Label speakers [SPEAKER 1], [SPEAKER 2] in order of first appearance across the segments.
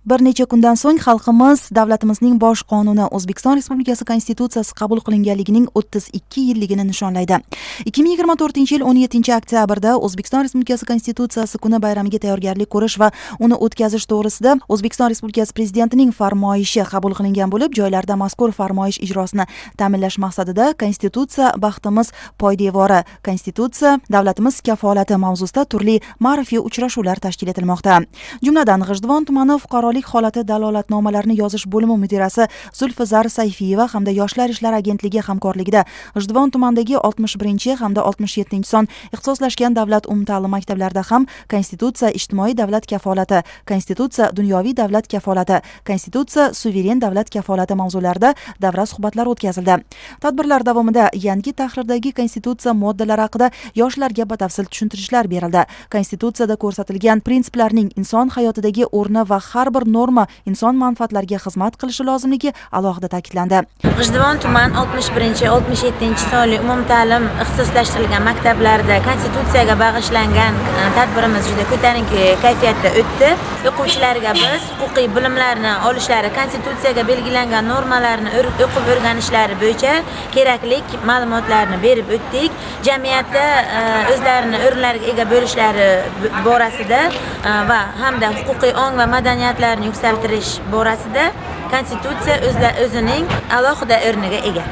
[SPEAKER 1] Bir necha kundan so'ng xalqimiz davlatimizning bosh qonuni O'zbekiston Respublikasi Konstitutsiyasi qabul qilinganligining 32 yilligini nishonlaydi. 2024-yil 17-oktyabrda O'zbekiston Respublikasi Konstitutsiyasi kuni bayramiga tayyorgarlik ko'rish va uni o'tkazish to'g'risida O'zbekiston Respublikasi Prezidentining farmoyishi qabul qilingan bo'lib, joylarda mazkur farmoyish ijrosini ta'minlash maqsadida Konstitutsiya baxtimiz poydevori, Konstitutsiya davlatimiz kafolati mavzusida turli ma'rifiy uchrashuvlar tashkil etilmoqda. Jumladan G'ijduvon tumani fuqarolik holati dalolatnomalarini yozish bo'limi mudirasi Zulfizar Sayfiyeva hamda Yoshlar ishlari agentligi hamkorligida G'ijduvon tumanidagi 61 hamda 67 son ixtisoslashgan davlat umumta'lim maktablarida ham Konstitutsiya ijtimoiy davlat kafolati, Konstitutsiya dunyoviy davlat kafolati, Konstitutsiya suveren davlat kafolati mavzularida davra suhbatlari o'tkazildi. Tadbirlar davomida yangi tahrirdagi Konstitutsiya moddalari haqida yoshlarga batafsil tushuntirishlar berildi. Konstitutsiyada ko'rsatilgan prinsiplarning inson hayotidagi o'rni va har bir norma inson manfaatlariga xizmat qilishi lozimligi alohida ta'kidlandi.
[SPEAKER 2] G'ijduvon tuman 61-67 sonli umumta'lim ixtisoslashtirilgan maktablarida Konstitutsiyaga bag'ishlangan tadbirimiz juda ko'tarinki kayfiyatda o'tdi. O'quvchilarga biz huquqiy bilimlarni olishlari, Konstitutsiyaga belgilangan normalarni o'qib o'rganishlari bo'yicha kerakli ma'lumotlarni berib o'tdik. Jamiyatda o'zlarini o'rinlariga ega bo'lishlari borasida va hamda huquqiy ong va madaniyatlarni yuksaltirish borasida Konstitutsiya o'zining alohida o'rniga ega.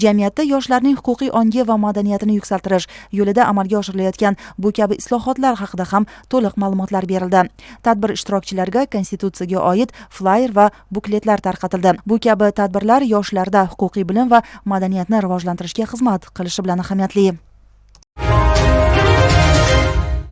[SPEAKER 1] Jamiyatda yoshlarning huquqiy ongi va madaniyatini yuksaltirish yo'lida amalga oshirilayotgan bu kabi islohotlar haqida ham to'liq ma'lumotlar berildi. Tadbir ishtirokchilariga Konstitutsiyaga oid flyer va bukletlar tarqatildi. Bu kabi tadbirlar yoshlarda huquqiy bilim va madaniyatni rivojlantirishga xizmat qilishi bilan ahamiyatli.